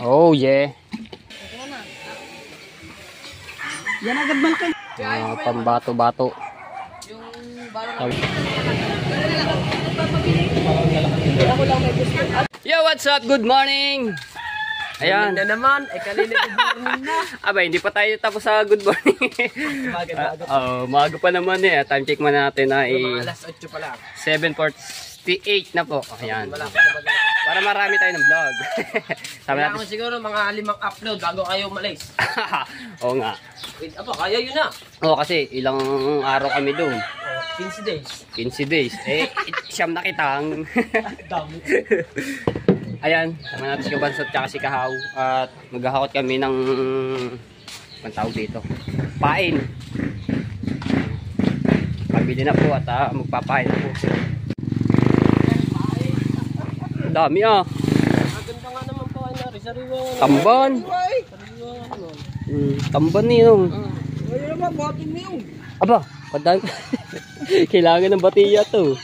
Oh yeah. Yan agad malaki. Pambato-bato. Yo, what's up? Good morning. Ayan na naman, kanina good morning na. Aba, hindi pa tayo tapos sa good morning. Maaga pa naman eh. Time check man natin na mga alas 8 pa lang. 7:48 na po. Ayan. Para marami tayo ng vlog. Kailangan siguro mga 5 upload bago kayo malis. Oo nga. Wait, kaya yun na. Oo, kasi ilang araw kami doon. 15 days. 15 days. Siyam na kitang. Dami. Ayan, sama natin si Kabansot at si Kahaw. At maghahakot kami ng ang tawag dito, pain. Pabili na po at magpapain na po. Dami Maganda nga naman po ay sariwa. Tamban. Tamban niyo. Ayun naman, batin niyo. Aba, padang. Kailangan ng batiya to.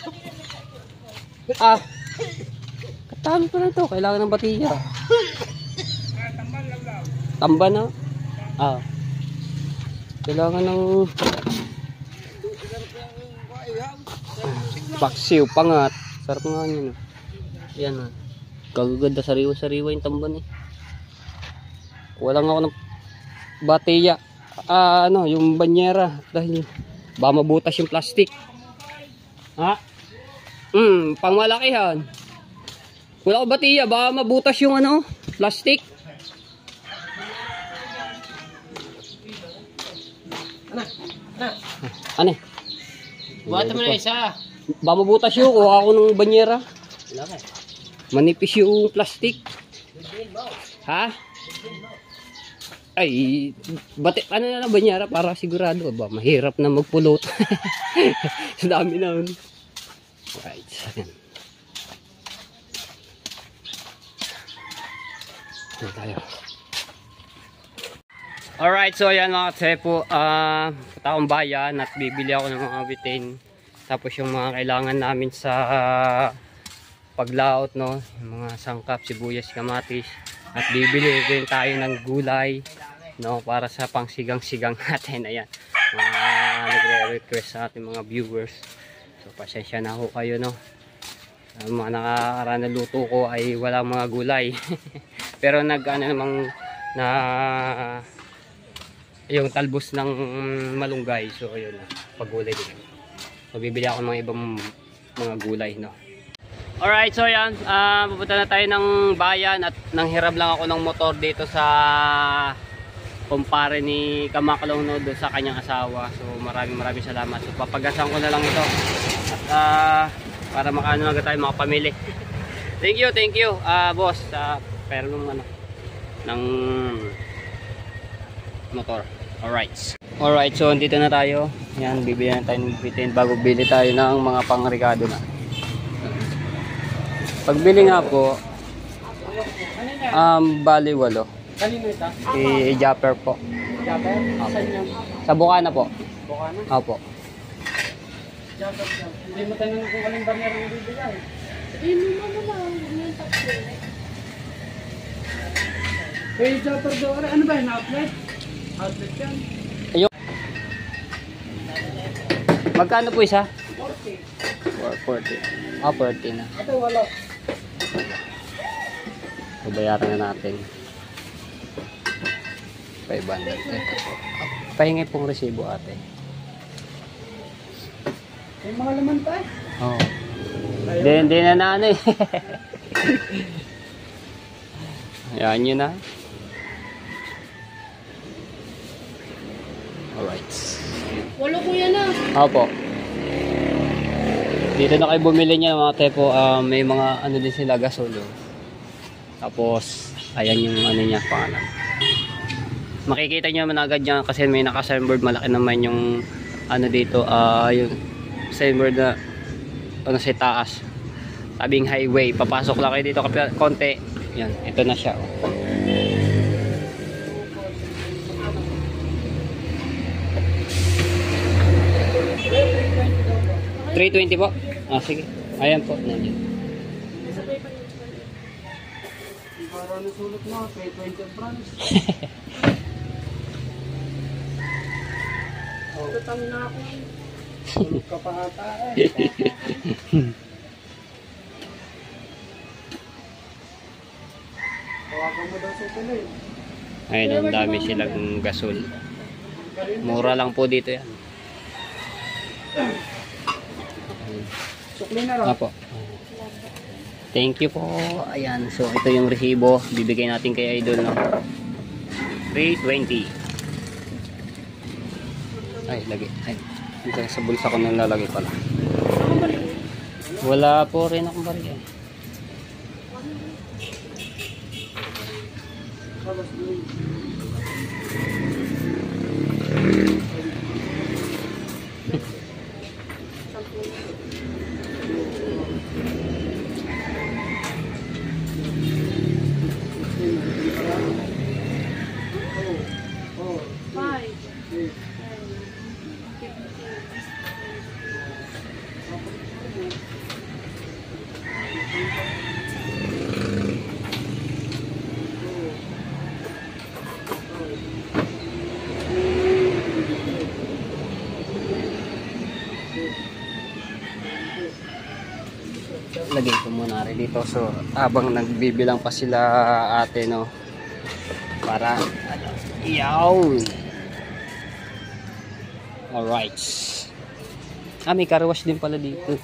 Katami pa na to. Kailangan ng batiya. Tamban na. Kailangan ng paksiw, pangat. Sarap nga yun. Yan kagaganda, sariwa-sariwa yung tamban eh. Wala nga ako ng batiya. Yung banyera. Dahil baka mabutas yung plastic. Pangmalakihan. Wala ko batiya, baka mabutas yung plastic. Ano? Buhat mo na isa. Baka mabutas yung kuha ako ng banyera. Manipis yung plastic. Ay, ano na lang banyera para sigurado ba mahirap na magpulot. Sa dami na. Right. Tayo. Alright, so ayan mga katsepo, punta akong bayan at bibili ako ng mga bitin. Tapos yung mga kailangan namin sa paglaot, no, yung mga sangkap, sibuyas, kamatis. At bibili din tayo ng gulay, no, para sa pangsigang-sigang natin. Ayan, nagre-request sa ating mga viewers. So pasensya na ho kayo, no. Ang mga nakakaraan na luto ko ay walang mga gulay. Pero namang na yung talbos ng malunggay. So ayun, paggulay din. So bibili ako ng mga ibang mga gulay, no. Alright, so yan, pupunta na tayo ng bayan at nanghiram lang ako ng motor dito sa kumpare ni Kamaklong, no, doon sa kanyang asawa. So maraming salamat. So papagasan ko na lang ito at para makaano na tayo makapamili. Thank you boss, pero nung ng motor. Alright, so dito na tayo. Yan, bibili na tayo ng bitin bago bili tayo ng mga pangregado na. Pagbili nga po, bali 8. Kanino ito? I-japper po. Japper? Saan yan? Sa Bukana po. Bukana? Opo. Japper siya. Hindi mo tanong kung anong banyera ng bibigay. Japper daw. Ano ba yun? Outlet? Outlet yan? Ayun. Magkano po isa? 40. 40. 40 na. Ito wala. Bayaran na natin. 500. Ito po. Pahingi pong resibo ate. May mga laman pa eh. Oo. Hindi na eh. Ayan yun na. Alright. Walo kuya na. Opo. Dito na kayo bumili niya mga tepo. May mga din sila gasolo. Tapos ayan yung niya pangalan. Makikita niyo naman agad niya kasi may naka-signboard, malaki naman yung dito, yung signboard na sa taas. Tabing highway. Papasok lang kayo dito konti. Yan, ito na siya. 320 po. Ah, sige. Ayan po. Nandiyan. para nasulot mo, kay 20 branch. Tutang na ako. Tulog ka pa ata eh. Tawagan mo daw sa tuloy. Ayun, ang dami silang gasol. Mura lang po dito yan. Sukli na lang. Apo. Thank you po. Ayan, so ito yung resibo. Bibigay natin kay Idol, no? 320. Ay, lagi. Ay, dito sa bulsa ko nang lalagay pala. Wala po rin akong bariya. Five. Lagay ko muna rin dito. So, habang nagbibilang pa sila ate, no? Para, yaw! Alright. Ah, may car wash din pala dito.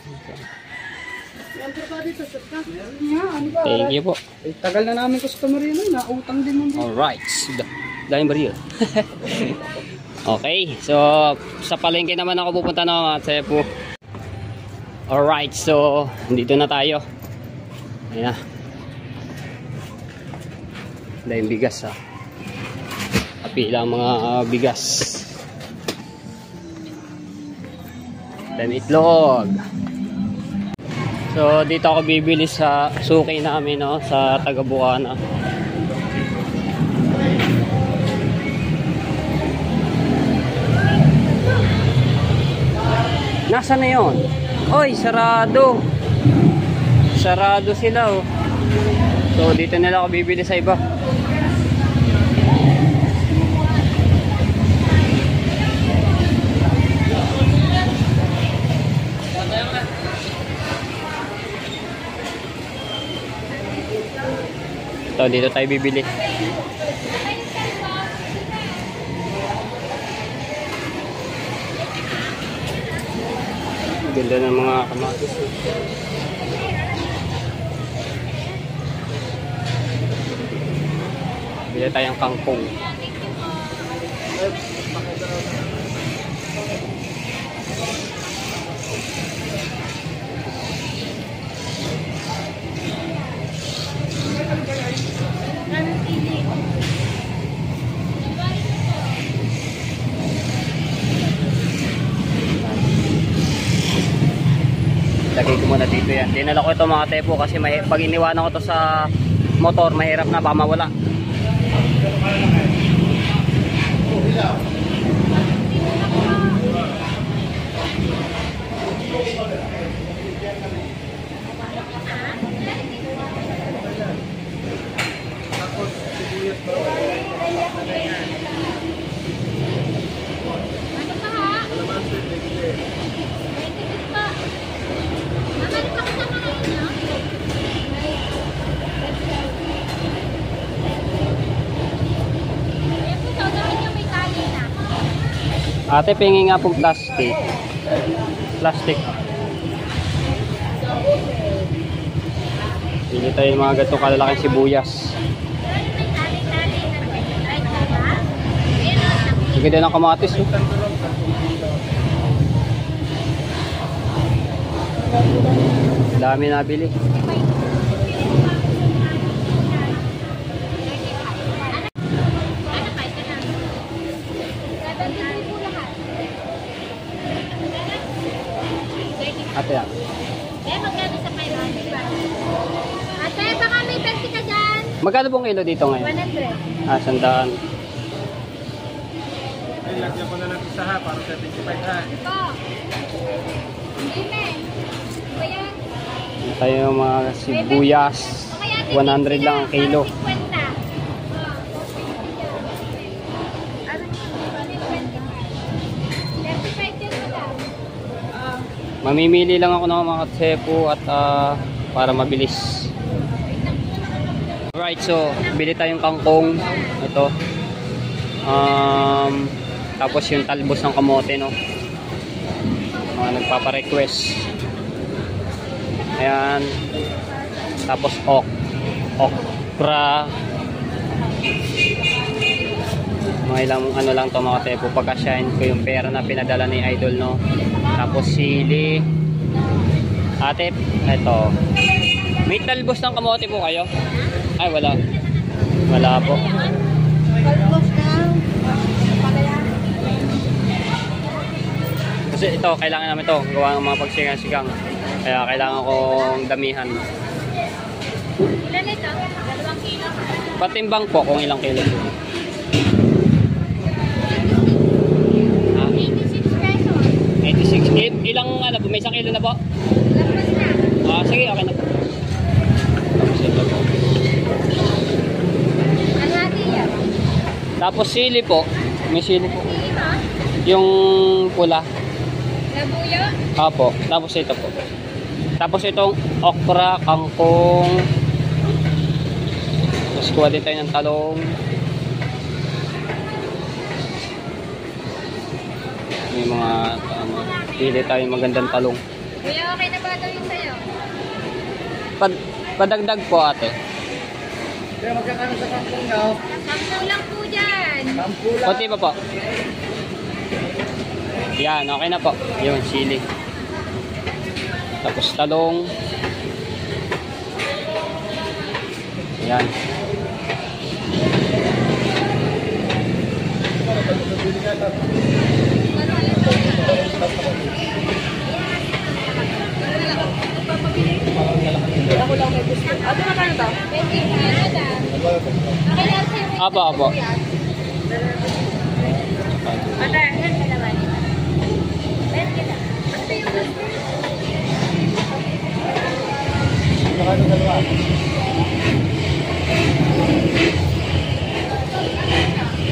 Number ba dito, sir ka? Yeah, ano ba? Thank you po. Eh, tagal na namin customer yun. Nautang din mo. Alright. Daming baril. Okay. So, sa palengke naman ako pupunta na mga po. Alright. So, dito na tayo. Ayan na. Daming bigas, ha. Kapila ang mga bigas. Daming itlog. So, dito ako bibili sa suki namin, no, sa Taga-Bukana. Nasaan na yun? Oy, sarado. Sarado sila, oh. So, dito nila ako bibili sa iba. So, dito tayo bibili. Ganda ng mga kamatis. Bili tayong kangkong. Lagay ko muna dito yan. Dinala ko ito mga tepo kasi pag iniwanan ko to sa motor, mahirap na baka mawala. Ate, pingi nga pong plastic. Plastic. Pili tayo yung mga gatong kalalaking sibuyas. Sige din ang kamatis. Oh. Dami nabili. Ate yan. Magkano sa 500 ba? Ate, baka may taxi ka dyan. Magkano pong kilo dito ngayon? 100. Ah, 100. Ay, lagyan ko na lang isa ha, para 75 ha. Ito. Amen. Ba yan? Tayo mga sibuyas. 100 lang ang kilo. Mamimili lang ako ng mga katsepo at para mabilis. Alright, so bili tayong kangkong. Ito. Tapos yung talbos ng kamote, no? Mga nagpapa-request. Ayan. Tapos okra. Mga ilang ano lang to mga tepo. Pagkasyahin ko yung pera na pinadala ni Idol, no? Tapos sili. Ate, ito. May talbos ng kamote po kayo? Ay, wala. Wala po. Kasi ito, kailangan namin ito. Gawa ng mga pagsigang-sigang. Kaya kailangan kong damihan. Ilan ito? 2 kilo. Patimbang po kung ilang kilo. 86 pesos. 86. Ilang ano po? May 1 kilo na po? Lampas na. Sige, okay na po. Tapos ito po. Ano natin yan? Tapos sili po. May sili po. Sili mo? Yung pula. Labuyo? Apo. Tapos ito po. Tapos itong okra, kangkong. Tapos kuha din tayo ng talong. May mga pili tayo magandang talong. Kuya, okay na ba ito yung sa'yo? Padagdag po ate. Kaya magkakano sa kangkong nyo? 10 lang po dyan. Kampula. Konti pa po. Yan, okay na po. Yung sili. Tapos talong. Yan. Ako lang may gusto. Ate, magkano to? 20. Okay lang sa'yo. Apo, apo. Ate, yan ka naman. 20 lang. Ate, yung gusto.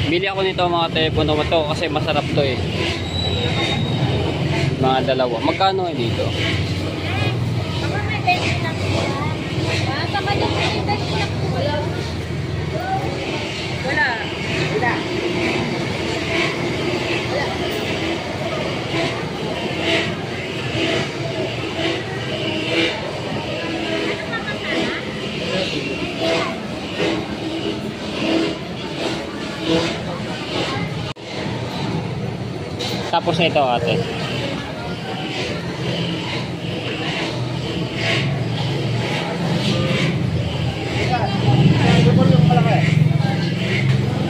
Bili ako nito mga telepono to kasi masarap to eh. Mga dalawa. Magkano eh dito? Baka may 20 lang po. Baka ba dito may 20 lang po? Wala. Wala. Tapos ito ate.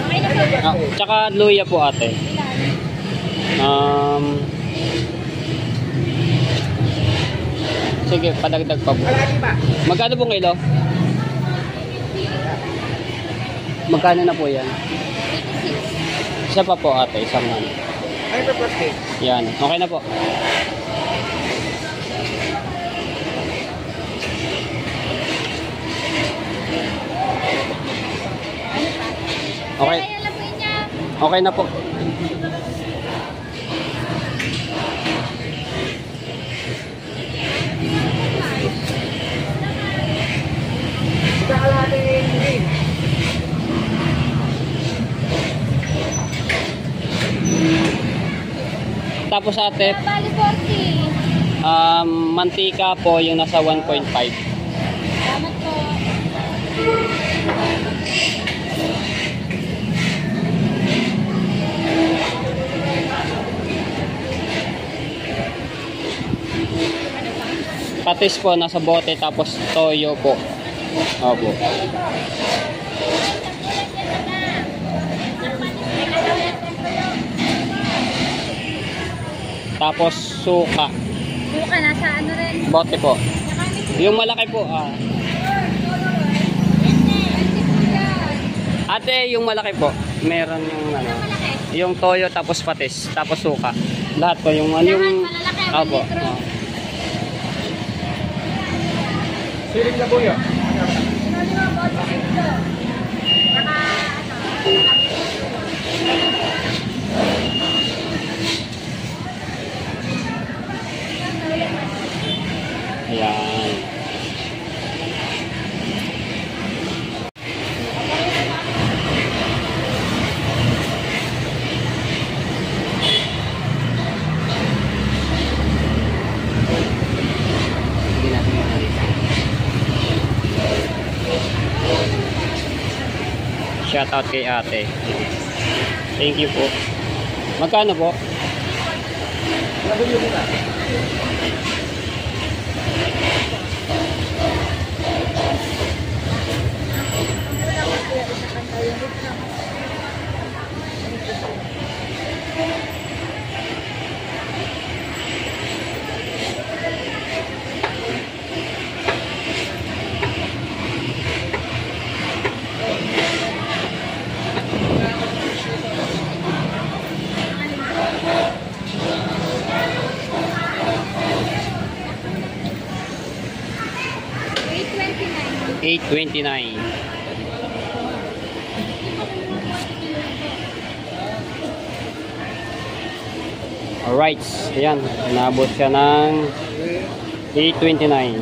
Okay na po. Tsaka luya po ate. Sige, padagdag pa po. Magkano po kilo? Magkano na po yan? 86. Isa pa po ate, isang ano. Ay, ito plastic. Yan, okay na po. Okay, Kaya lang po niya. okay na po. Ito kalahati green. Tapos ate, Bali 40. mantika po yung nasa 1.5. Salamat po. Patis po nasa bote tapos toyo po. Opo. Tapos suka. Buka, nasa ano rin. Bote po. Saka may Yung malaki po. Ate, yung malaki po. Meron yung ano. malaki. Yung toyo tapos patis tapos suka. Lahat po yung ano yung malalaki, 1 opo. litro. Siling na buyo. Saka ano. Shout out kay ate. Thank you po. Magkano po? $8.29. Alright, ayan, nabot siya ng $8.29.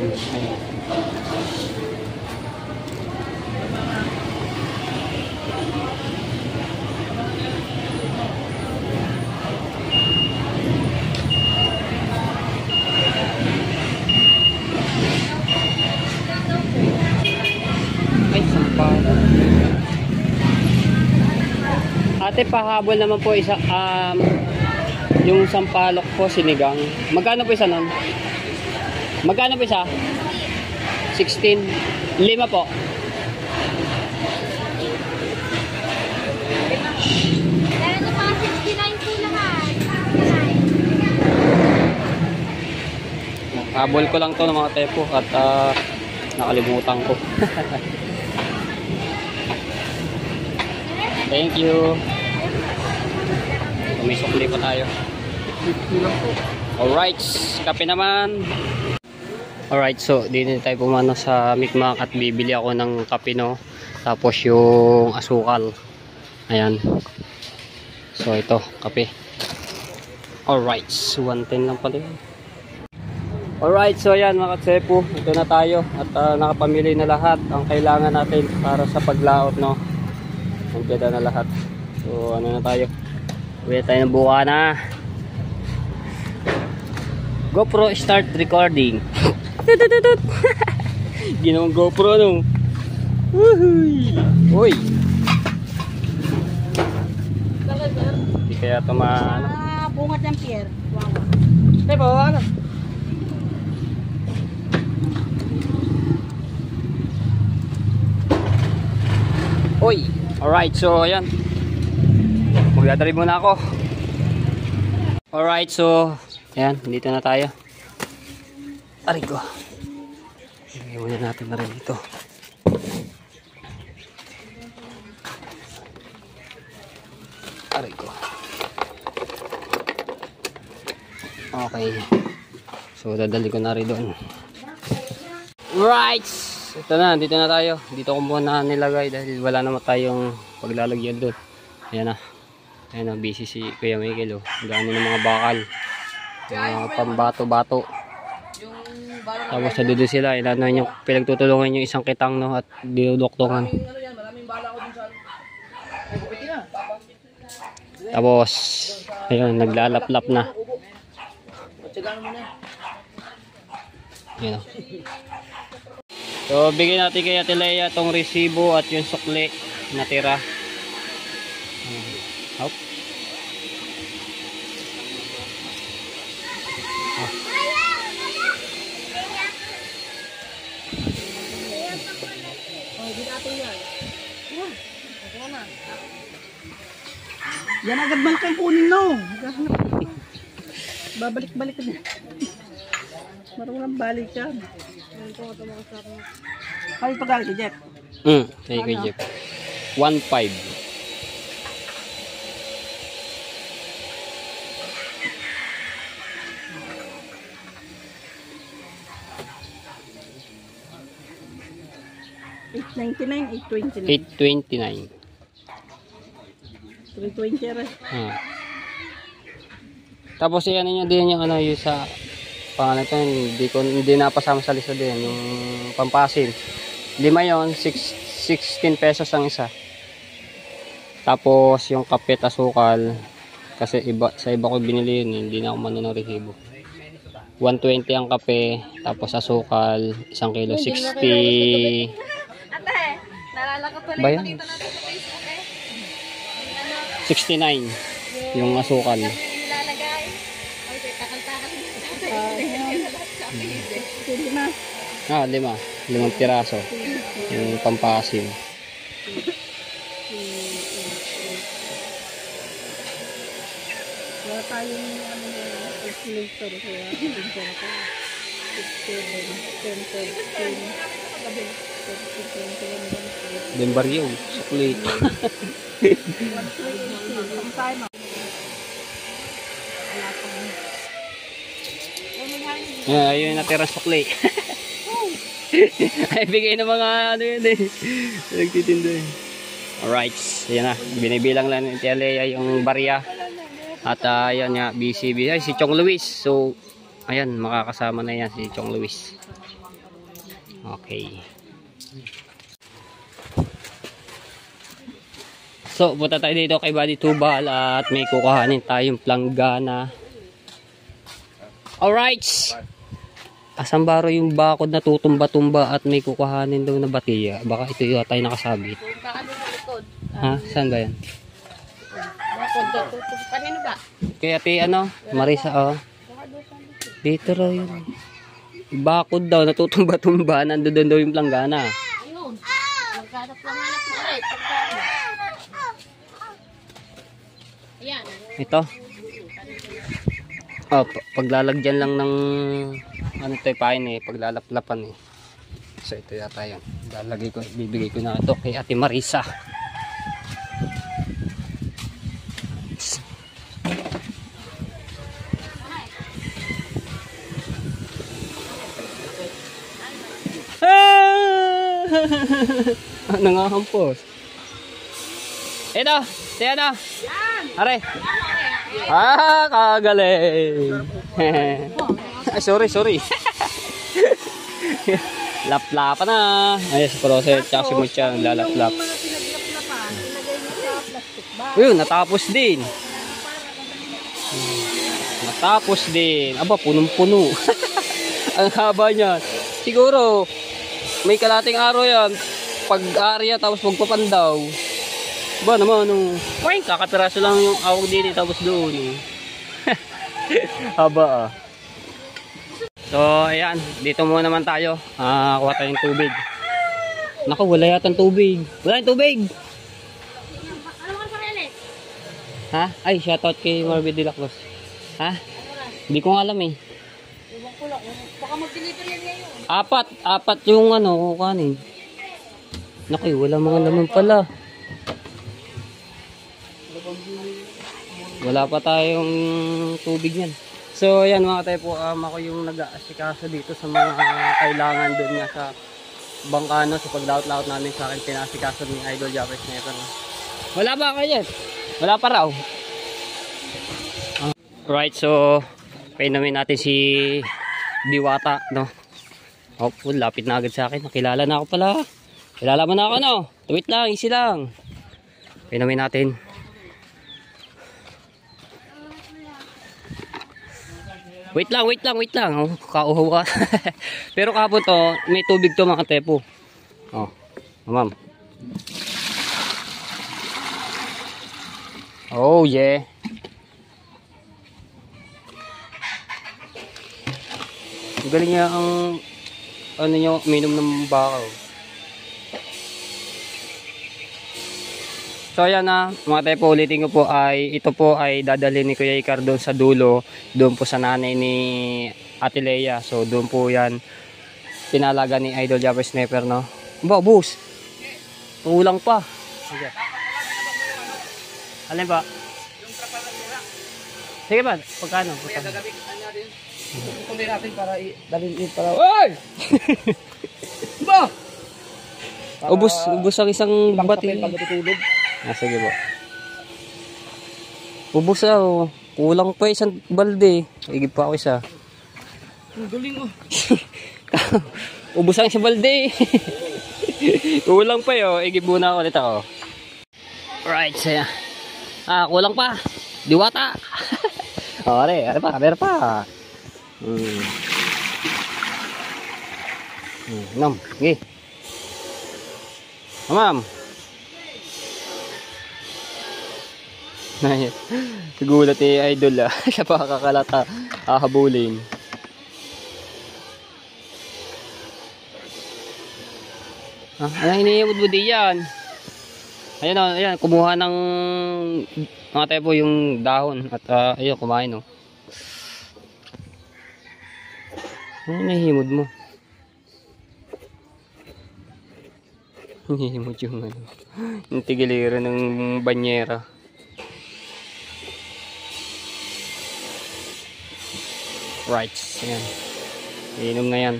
Ay, sampalok. Ate, pahabol naman po isa, yung sampalok po, sinigang. Magkano po isa nun? Magkano po isa? 16. 5 po. Meron na mga 69 po lahat. Habol ko lang to ng mga tepo at nakalimutan ko. Thank you. May sukli pa tayo. Alright, kape naman. Alright, so dito tayo pumano sa Mikmak at bibili ako ng kape, no. Tapos yung asukal. Ayan. So ito, kape. Alright, 110 lang pala yun. Alright, so ayan mga katsepo, ito na tayo at nakapamili na lahat ang kailangan natin para sa paglaot, no. Nandiyan na lahat. So ano na tayo, uwi tayo ng buka na. GoPro start recording. Ginawang GoPro, no. Woohoo! Uy, hindi kaya ito maano. Bunga ng pier. Wow. Ay, bawa na. Uy, alright, so ayan, magdadrive muna ako. Alright, so ayan, dito na tayo. Aray ko, ilagay muna natin na rin dito. Aray ko. Okay, so dadali ko na rin doon. Right, ito na, dito na tayo. Dito ko muna nilagay dahil wala naman tayong paglalagyan doon. Ayan na. Ayan na, busy si Kuya Michael, oh. Gano'n ng mga bakal. Mga pambato-bato. Tapos sa dudo sila, inano yung pinagtutulungan yung isang kitang, no, at dinudoktongan. Tapos, ayun, naglalaplap na. Ayan, oh. So, bigyan natin kay Ate Leia itong resibo at yung sukli na tira. Hop. Yan agad malaki ang kunin, no. Babalik-balik ka din. Marunong balik yan. Kaya pag-alit ka, Jeff? Thank you, Jeff. 1.5. $8.29. 320 rin. Tapos iyan niyo din yung ano yung sa pangalan ito, hindi napasama sa lista din yung pampasin. 5 yon, 16 pesos ang isa. Tapos yung kape at asukal kasi sa iba ko binili yun, hindi na ako mano ng resibo. 120 ang kape, tapos asukal 1 kilo 60. Ate, Naalala ko tuloy. Bayan. Nakita natin sa Facebook eh. Yung ano, 69 yung asukal. yung nilalagay. Okay, takal-takal. Ah, 5 piraso. Yung pampasim. Wala tayong ano na estimator kaya hindi ko na ito. 6, 7, 10, 15, 20, 21, Dembaryo, sukli. Ayun yung natira sukli. Ay, bigay ng mga ano yun eh. Nagtitinda eh. Alright, yan na. Binibilang lang ni Tia Lea yung barya. At yan nga, BCB. Ay, si Chong Luis. So, ayan, makakasama na yan si Chong Luis. Okay. So, punta tayo dito kay Buddy Tubal at may kukuhanin tayong planggana. Alright! Asambaro yung bakod na tutumba-tumba at may kukuhanin daw na batiya. Baka ito yung tayo nakasabit. Baka doon sa likod. Ha? Saan ba yan? Bakod doon. Kanino ba? Kaya ano? Marisa, oh. Baka doon sa likod. Dito raw yun. Bakod daw, natutumba-tumba. Nandoon daw yung planggana. Ayun. Maghanap lang hanap mo ulit. Ayan. Ito. Oh, paglalagyan lang ng ano to, pain eh, paglalaplapan eh. So ito yata yan. Lalagay ko, bibigay ko na ito kay Ate Marisa. Nangahampos. Ito, siya na. Are. Kagaling. Ay, sorry. Laplapa na. Ay, si Proset, tsaka si Mucha, lalaplap. Ayun, natapos din. Aba, punong-puno. Ang haba niyan. Siguro, may kalating araw yan. Pag-area, tapos magpapandaw. Ba naman, kakapiraso lang yung awag din, tapos doon. Haba ah. So, ayan. Dito muna naman tayo. Kuha tayong tubig. Naku, wala yatang tubig. Wala yung tubig! Ano ka sa relit? Ha? Ay, shoutout kay Marvin de la Cruz. Ha? Hindi ko nga alam eh. Ibang ko lang. Baka mag-deliver yan ngayon. Apat yung kukanin. Naku, wala mga laman pala. Wala pa tayong tubig yan. So ayan mga tayo po, ako yung nag-aasikaso dito sa mga kailangan doon nga sa bangkano, sa paglaot-laot namin sa akin, pinasikaso ni Idol Japes Sniper. Wala ba kayo? Wala pa raw. Right, so painumin natin si Diwata, no? Oh, lapit na agad sa akin. Nakilala na ako pala. Kilala mo na ako, no? Wait lang, easy lang. Painumin natin. Wait lang. Oh, kauhaw ka. Pero kapon to, may tubig to mga tepo. Oh, ma'am. Oh, yeah. Galing niya ang ano niya, minom ng bakaw. So ayan na, mga tepo, ulitin ko po ay, ito po ay dadalhin ni Kuya Icar doon sa dulo, doon po sa nanay ni Ate Lea. So doon po yan, pinalaga ni Idol Japes Sniper, no? Ba, bus! Tulang pa. Okay. Alin ba? Sige ba, pagkano? Tuloy natin para dalhin para... Oy! Ba! Ubus ang isang bati. Pag natutulog. Sige po. Ubus oh. Kulang pa isang balde. Igib pa ako isa. Ang galing oh. Ubus ang isang balde. Kulang pa yo. Igib muna ulit ako. Alright, saya. Kulang pa. Diwata. Are pa. Nam, okay. Ma'am. Nagulat ni Idol ah. Siya pa kakalata. Hahabulin. Ano hinihimod mo di yan? Ayan o, ayan. Kumuha ng mga tayo po yung dahon. At ayun, kumain o. Ano hinihimod mo? Hinihimod yung ano. Yung tigilira ng banyera. Right, ayan. Iinom na yan.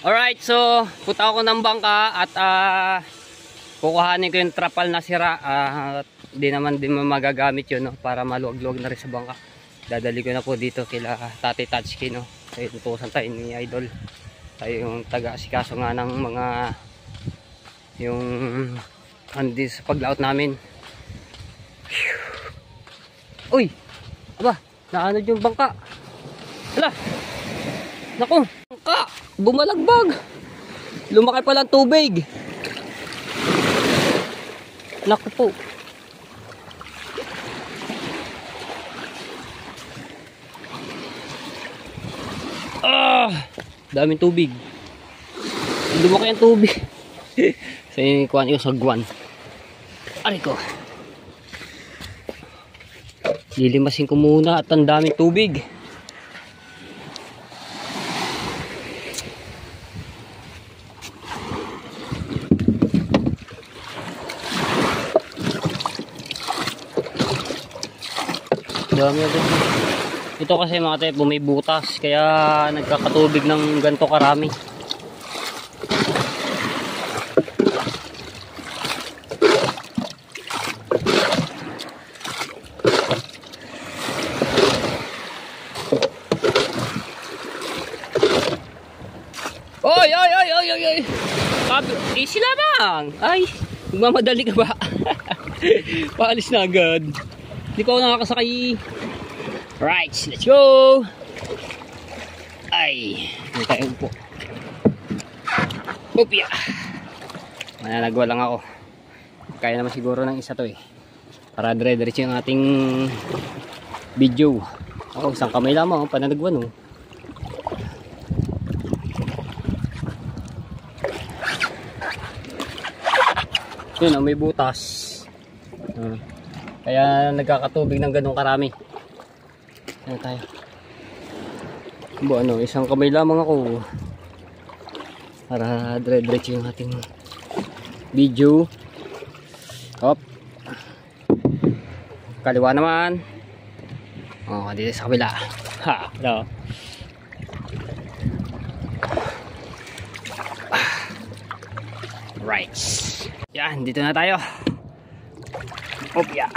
Alright, so punta ako ng bangka at kukuhanin ko yung trapal na sira. Di naman din magagamit yun, no, para maluwag-luwag na rin sa bangka. Dadali ko na po dito kila Tate Tatsuki, no. Tayo tutusan tayo ni Idol. Tayo yung taga-asikaso nga ng mga yung andi sa paglaot namin. Uy! Aba, naanod yung bangka. Hala! Naku! Bangka! Bumalagbag! Lumaki pala ang tubig. Naku po. Daming tubig. Lumaki ang tubig. Sa kuhan yung sagwan. Aray ko. Lilimasin ko muna at ang daming tubig. Dami agad. Ito kasi mga tayo may butas kaya nagkakatubig ng ganito karami. Ay. Easy lamang. Ay, magmamadali ka ba? Paalis na agad. Hindi pa ako nakakasakay. Right, let's go. Ay, hindi tayo po. Upya. Mananagwa lang ako. Kaya naman siguro ng isa to eh. Para dire-diretso yung ating video. Oh, isang kamay lamang, pananagwa no. Yun, may butas. Kaya nagkakatubig ng ganong karami. Ayan tayo. Ano, isang kamay lamang ako. Para dire-diretso yung ating video. Hop. Kaliwa naman. Oh, dito sa kabila. Ha, no. Right. Yan, dito na tayo. Opya.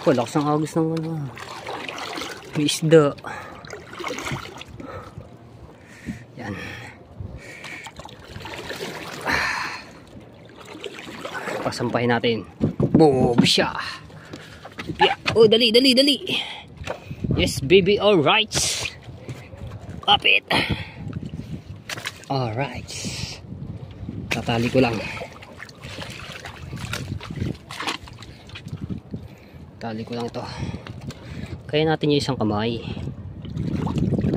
Lakas ng agos ng ano. May isda. Yan. Pasampahin natin. Boom siya. Yeah. Oh, dali. Yes, baby. All right. Up it. All right. Tatali ko lang. Tali ko lang to. Kaya natin yung isang kamay.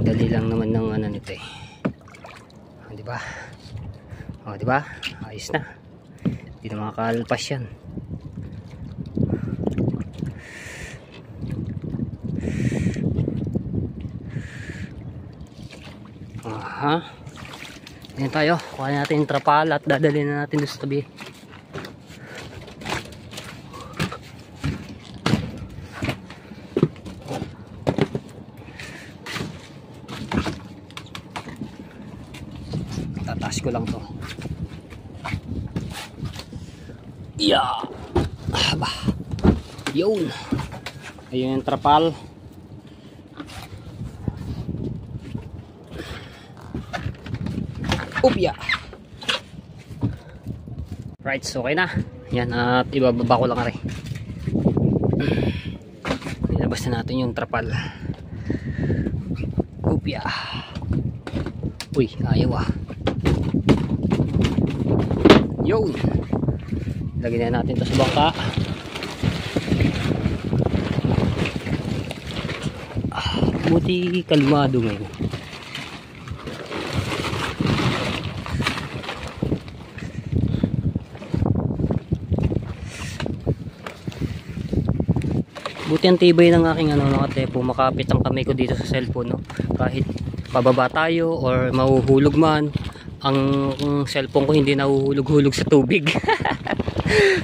Dali lang naman ng ano nito eh. Oh, di ba? Oh, di ba? Ayos na. Hindi na makakalpas yan. Aha. Ayan tayo. Kuha natin yung trapal at dadali na natin doon sa tabi. Tataas ko lang to. Yeah. Haba. Yun. Ayun yung trapal. Upya. Right, so okay na. Yan, at ibababa ko lang rin. Hindi na ilabas na natin yung trapal. Upya. Uy, ayaw ah. Yun. Lagyan na natin ito sa bangka. Buti kalmado ngayon. Buti ang tibay ng aking mga tepo, makapit ang kamay ko dito sa cellphone, no? Kahit pababa tayo or mahuhulog man, ang cellphone ko hindi nahuhulog-hulog sa tubig.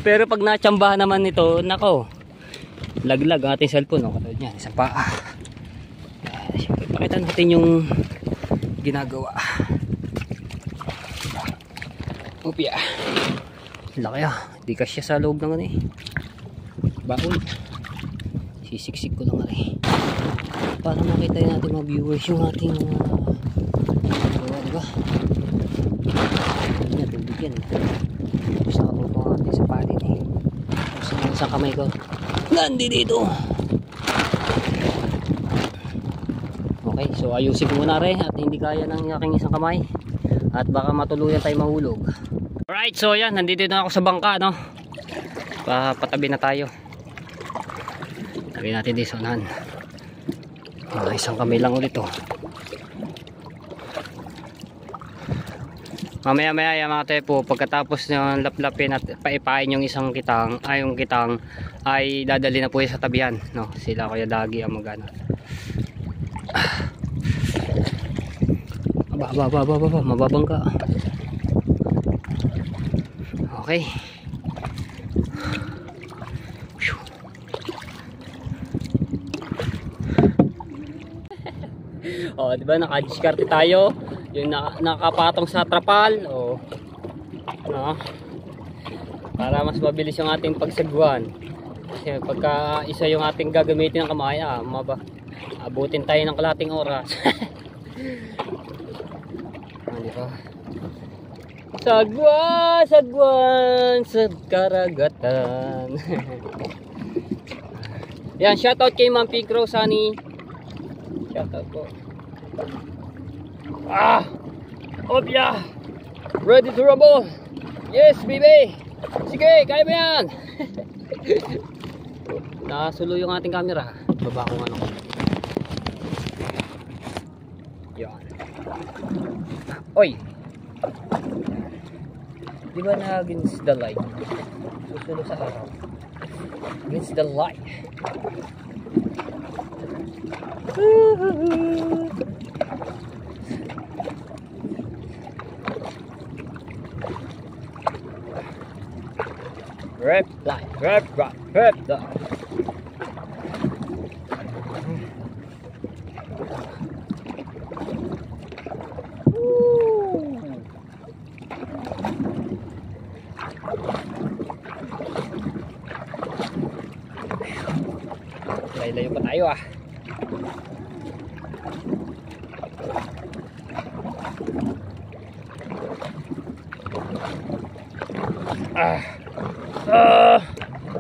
Pero pag natsambahan naman nito, nako, laglag ang ating cellphone, no? Katulad niyan, isang paa. Siyempre, pakita natin yung ginagawa. Upya. Laki ah, di kasya sa loob ng ano eh, baon. Sisiksik ko lang rin para makita natin mga viewers yung ating diba? Hindi na tubig yan. Tapos nakatupang natin sa patin eh. Tapos ang isang kamay ko nandito. Okay, so ayusin ko muna rin at hindi kaya ng aking isang kamay at baka matuluyan tayo mahulog. Alright, so yan, nandito na ako sa bangka, no? Patabi na tayo. Tabi natin dito sa unahan. Isang kamay lang ulit oh. Mamaya yan mga tepo, pagkatapos ng laplapin at paipain yung isang kitang, yung kitang ay dadali na po sa tabihan, no? Sila Kuya Dagi ang magana. Mababang ka. Okay. Oh, di ba naka-diskarte tayo? Yung nakapatong sa trapal, oh. No? Para mas mabilis yung ating pagsagwan. Kasi pagka isa yung ating gagamitin ng kamay, abutin tayo ng kalating oras. Di ba? Sagwan sa karagatan. Yan, shoutout kay Ma'am Pink Rosani. Shoutout po. Opya, ready to rumble. Yes baby. Sige, kaya mo yan. Nasulo yung ating camera. Baba ko ano. Yan. Oy, di ba na against the light? Susulo sa araw. Against the light. Rep light, rep light. Layo pa tayo ah.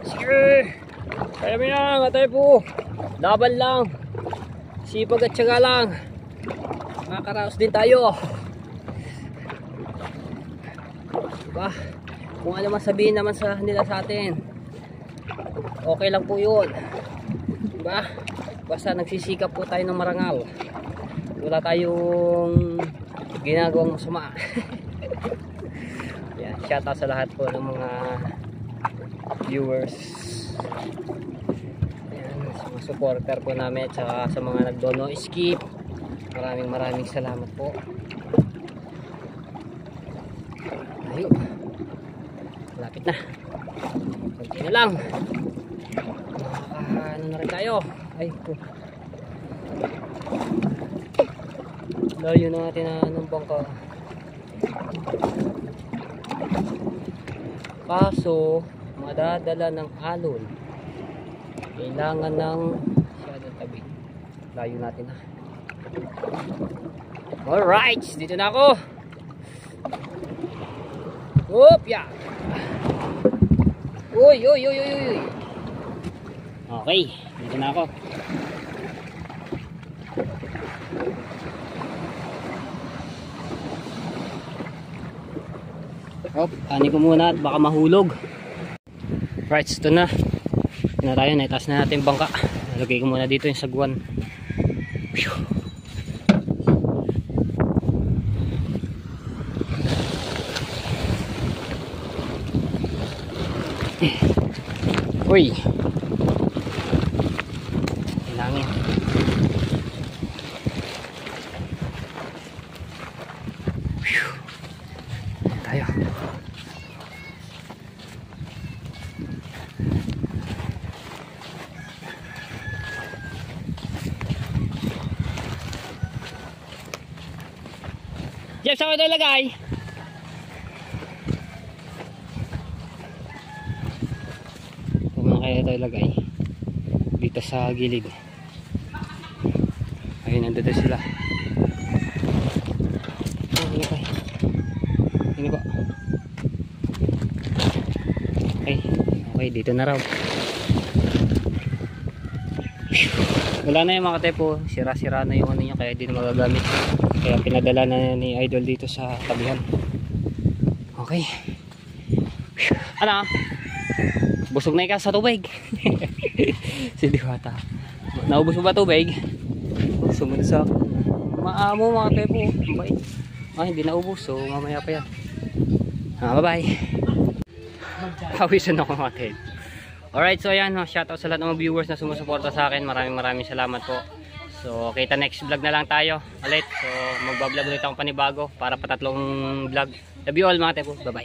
Sige, kaya mo yan matay po. Laban lang, sipag at syaga lang, makakaraos din tayo. Diba? Kung ano masabihin naman sa nila sa atin, okay lang po yun. Diba? Basta nagsisikap po tayo ng marangal, wala tayong ginagawang masama. Yan, shoutout sa lahat po ng mga viewers. Yan, sa mga supporter po namin at saka sa mga nagdono skip, maraming salamat po. Ayun, malapit na, konti na lang, ano na rin tayo. Ay, layo na natin na ng bangka. Kaso madadala ng alon, kailangan ng shadow tabi. Layo natin na. Alright, dito na ako. Opya. Uy. Okay, Dito na ako. Hop, ani ko muna at baka mahulog. Right, ito na. Ito na tayo, naitaas na natin yung bangka. Nalagay ko muna dito yung sagwan. Uy, langit. Tayo. Jeff, saan ko ito ilagay? Kaya ito ilagay dito sa gilid. Ayun, nandito sila. Ilagay. Ini po. Okay. Okay, dito na raw. Wala na yung mga tepo. Sira-sira na yung ano niya, kaya di na magagamit. Kaya pinadala na ni Idol dito sa tabihan. Okay. Ano? Busog na ikaw sa tubig. Si Diwata. Naubos mo ba tubig? Sumunod sa maamo mga tepo. Bye. Ay, hindi naubos. So mamaya pa yan. Bye bye. Pawisan ako mga tepo. Alright, so ayan. Shoutout sa lahat ng mga viewers na sumusuporta sa akin. Maraming salamat po. So kita next vlog na lang tayo ulit. So magbablog ulit akong panibago para patatlong vlog. Love you all mga tepo. Bye bye.